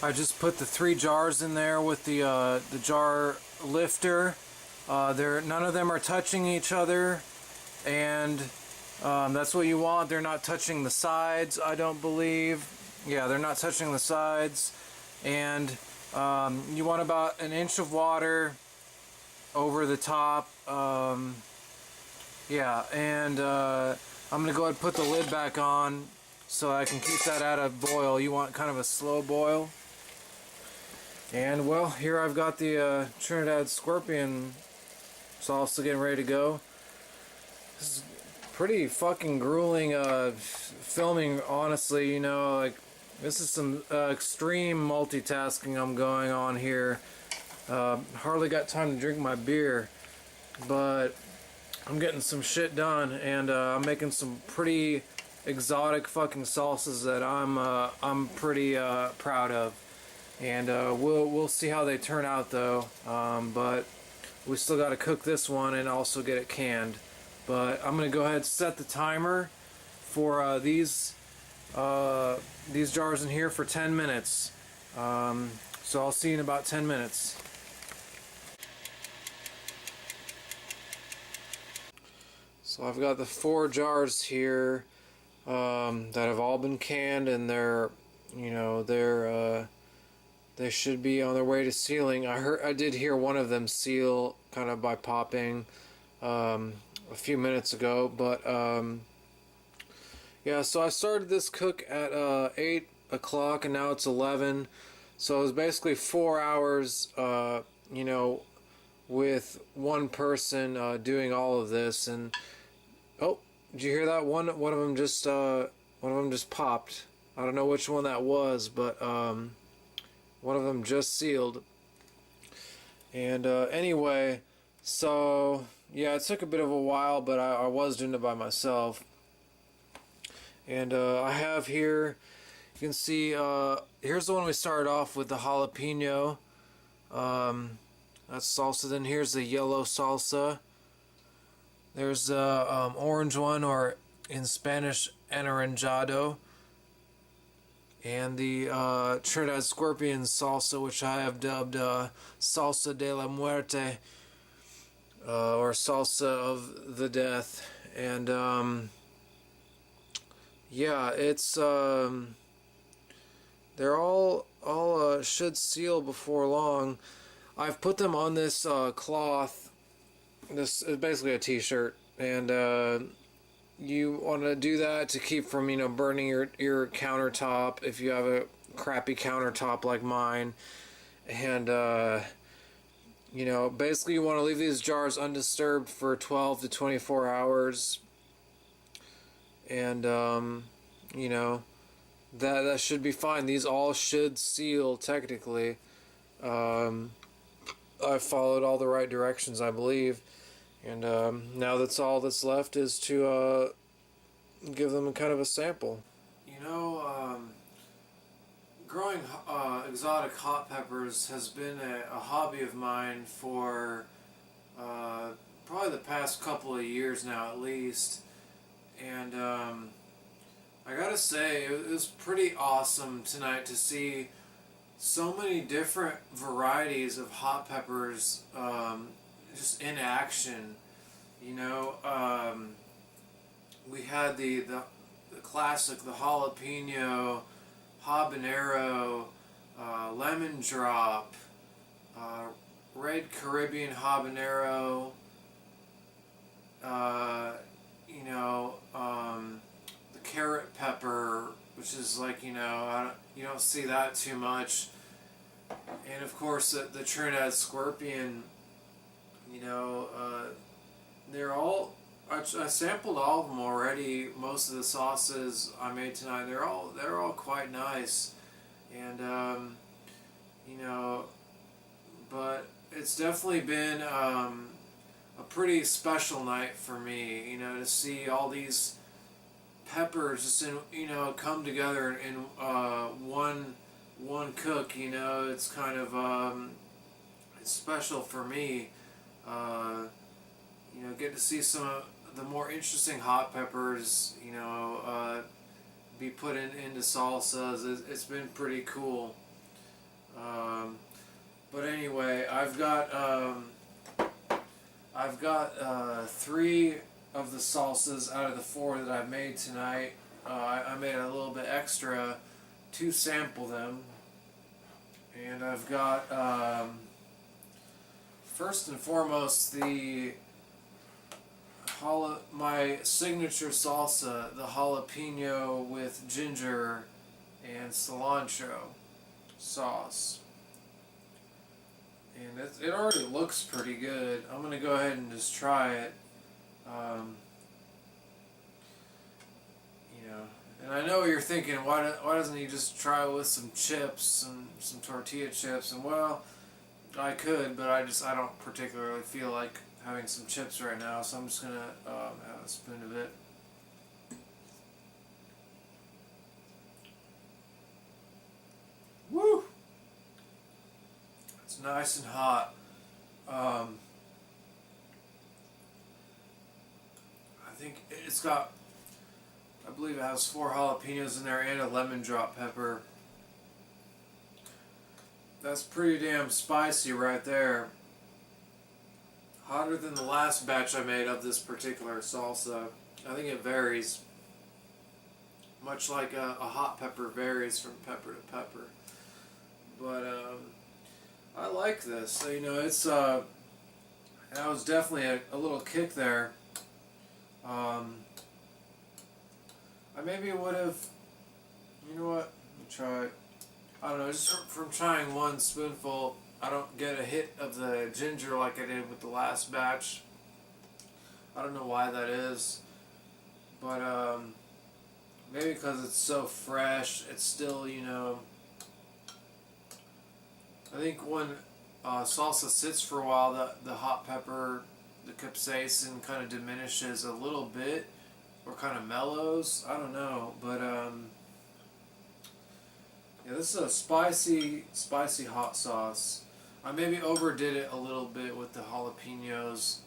I just put the 3 jars in there with the jar lifter. None of them are touching each other, and that's what you want. They're not touching the sides, I don't believe. Yeah, they're not touching the sides. And you want about 1 inch of water over the top. Yeah, and I'm going to go ahead and put the lid back on so I can keep that at a boil. You want kind of a slow boil. And well, here I've got the Trinidad Scorpion salsa getting ready to go. This is pretty fucking grueling filming, honestly. You know, like, this is some extreme multitasking I'm going on here. Hardly got time to drink my beer, but I'm getting some shit done, and I'm making some pretty exotic fucking salsas that I'm pretty proud of. And we'll see how they turn out, though. But we still got to cook this one and also get it canned. But I'm gonna go ahead and set the timer for these jars in here for 10 minutes. So I'll see you in about 10 minutes. So I've got the 4 jars here that have all been canned, and they should be on their way to sealing. I did hear one of them seal kind of by popping a few minutes ago, but yeah. So I started this cook at 8 o'clock, and now it's 11. So it was basically 4 hours, with one person doing all of this. And oh, did you hear that? One of them just popped. I don't know which one that was, but one of them just sealed. And anyway, so yeah, it took a bit of a while, but I was doing it by myself. And I have here, you can see, here's the one we started off with, the jalapeno. That's salsa. Then here's the yellow salsa. There's the orange one, or in Spanish, anaranjado. And the Trinidad Scorpion salsa, which I have dubbed Salsa de la Muerte, or Salsa of the Death. And yeah, it's they're all should seal before long. I've put them on this cloth. This is basically a t-shirt, and you want to do that to keep from, burning your countertop if you have a crappy countertop like mine. And basically you want to leave these jars undisturbed for 12 to 24 hours. And that should be fine. These all should seal technically. I followed all the right directions, I believe. And now that's all that's left is to give them kind of a sample. Growing exotic hot peppers has been a hobby of mine for probably the past couple of years now, at least. And I gotta say, it was pretty awesome tonight to see so many different varieties of hot peppers just in action. We had the classic, the jalapeno, habanero, lemon drop, red Caribbean habanero, the carrot pepper, which is like, you don't see that too much. And of course the Trinidad Scorpion. They're all, I sampled all of them already. Most of the sauces I made tonight, they're all quite nice. And but it's definitely been a pretty special night for me, to see all these peppers just come together in one cook. It's kind of it's special for me. Get to see some of the more interesting hot peppers, be put into salsas. It's been pretty cool. But anyway, I've got 3 of the salsas out of the 4 that I've made tonight. I made a little bit extra to sample them, and I've got first and foremost my signature salsa, the jalapeno with ginger and cilantro sauce. And it already looks pretty good. I'm going to go ahead and just try it. You know, and I know you're thinking, why doesn't he just try it with some chips and some tortilla chips? And well, I could, but I don't particularly feel like having some chips right now, so I'm just going to have a spoon of it. Woo! It's nice and hot. I think it's got, I believe it has 4 jalapenos in there and a lemon drop pepper. That's pretty damn spicy right there. Hotter than the last batch I made of this particular salsa. I think it varies. Much like a hot pepper varies from pepper to pepper. But I like this. So, you know, it's that was definitely a little kick there. I maybe would have, you know what, let me try it. I don't know, just from trying 1 spoonful, I don't get a hit of the ginger like I did with the last batch. I don't know why that is, but maybe because it's so fresh, it's still, you know, I think when salsa sits for a while, the hot pepper, the capsaicin kind of diminishes a little bit, or kind of mellows. I don't know, but yeah, this is a spicy hot sauce. I maybe overdid it a little bit with the jalapenos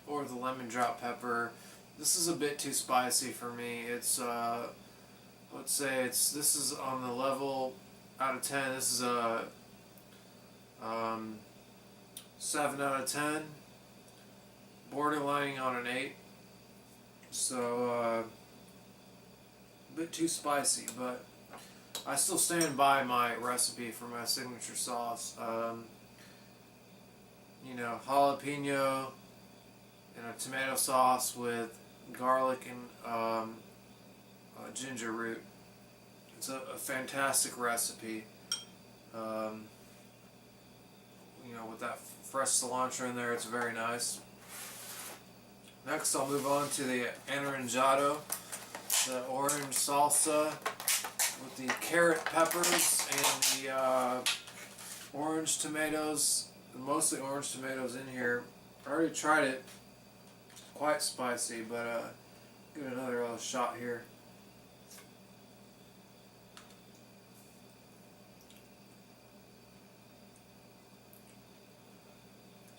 or the lemon drop pepper. This is a bit too spicy for me. It's let's say this is on the level out of 10. This is a 7 out of 10, borderlining on an 8. So a bit too spicy, but I still stand by my recipe for my signature sauce. You know, jalapeno and a tomato sauce with garlic and ginger root. It's a fantastic recipe. You know, with that fresh cilantro in there, it's very nice. Next, I'll move on to the anaranjado, the orange salsa with the carrot peppers and the orange tomatoes, mostly orange tomatoes in here. I already tried it. Quite spicy, but give it another little shot here.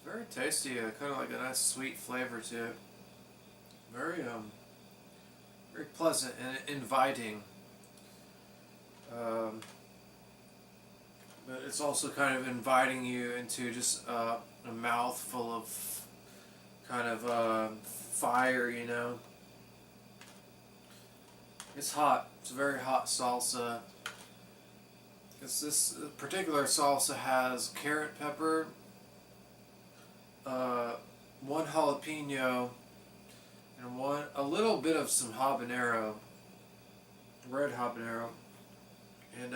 Very tasty, kind of like a nice sweet flavor to it. Very very pleasant and inviting. But it's also kind of inviting you into just a mouthful of kind of fire, you know. It's hot. It's a very hot salsa. This particular salsa has carrot pepper, 1 jalapeno, and a little bit of some habanero, red habanero, and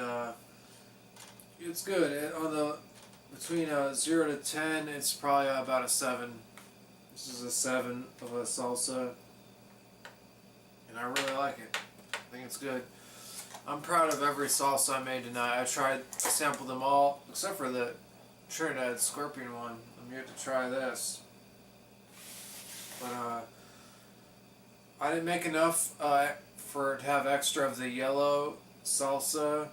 it's good. Between 0 to 10, it's probably about a 7. This is a 7 of a salsa, and I really like it. I think it's good. I'm proud of every salsa I made tonight. I sampled them all, except for the Trinidad Scorpion one. I'm yet to try this. But I didn't make enough for it to have extra of the yellow salsa,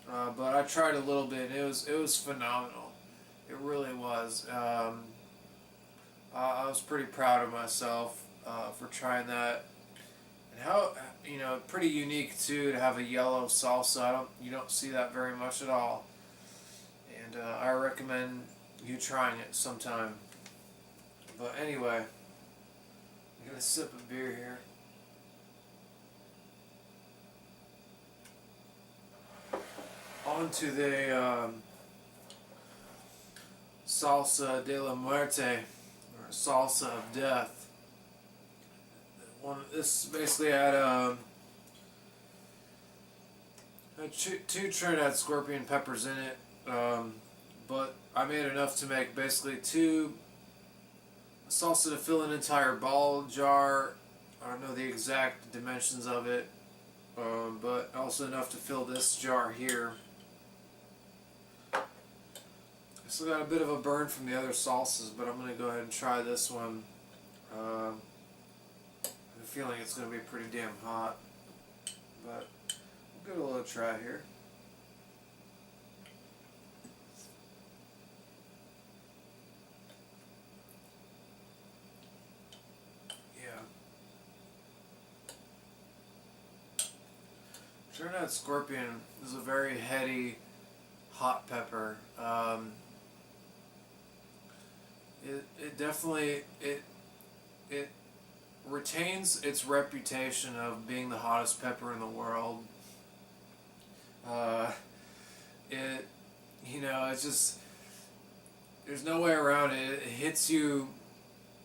but I tried a little bit. It was phenomenal. It really was. I was pretty proud of myself for trying that. And how, you know, pretty unique too to have a yellow salsa. You don't see that very much at all. and I recommend you trying it sometime. But anyway, I'm gonna sip a beer here. On to the salsa de la muerte, or salsa of death. This basically had two Trinidad scorpion peppers in it, but I made enough to make basically two salsa to fill an entire ball jar. I don't know the exact dimensions of it, but also enough to fill this jar here. I still got a bit of a burn from the other salsas, but I'm going to go ahead and try this one. I have a feeling it's going to be pretty damn hot, but we'll give it a little try here. Trinidad scorpion is a very heady, hot pepper. It definitely it retains its reputation of being the hottest pepper in the world. It's just, there's no way around it. It hits you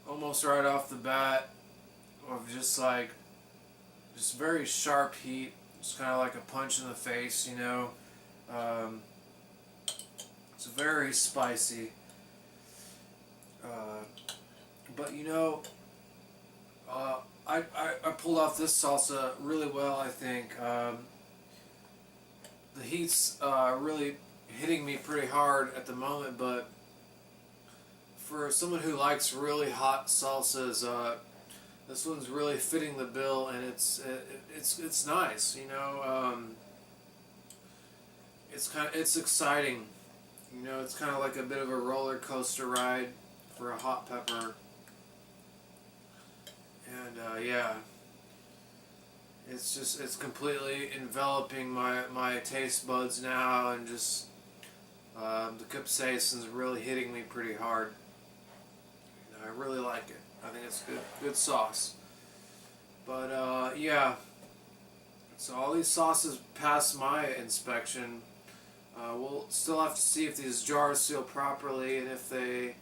almost right off the bat of just very sharp heat. It's kind of like a punch in the face, you know. It's very spicy. But you know, I pulled off this salsa really well, I think. The heat's really hitting me pretty hard at the moment, but for someone who likes really hot salsas, this one's really fitting the bill, and it's nice, you know. It's exciting, you know. It's kind of like a bit of a roller coaster ride for a hot pepper, and yeah, it's completely enveloping my taste buds now, and just the capsaicin's really hitting me pretty hard. I really like it. I think it's good sauce. But yeah, so all these sauces pass my inspection. We'll still have to see if these jars seal properly and if they,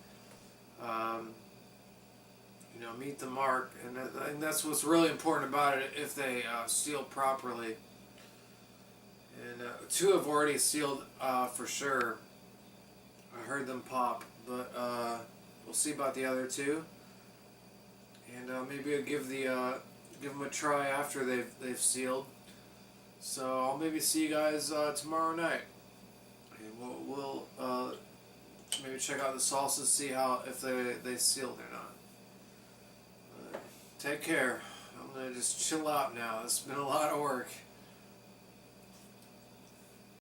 meet the mark. And I think that's what's really important about it, if they seal properly. And two have already sealed for sure. I heard them pop, but we'll see about the other two. And maybe I'll give them a try after they've sealed. So I'll maybe see you guys tomorrow night. And we'll maybe check out the salsas, see if they sealed or not. Take care. I'm gonna just chill out now. It's been a lot of work.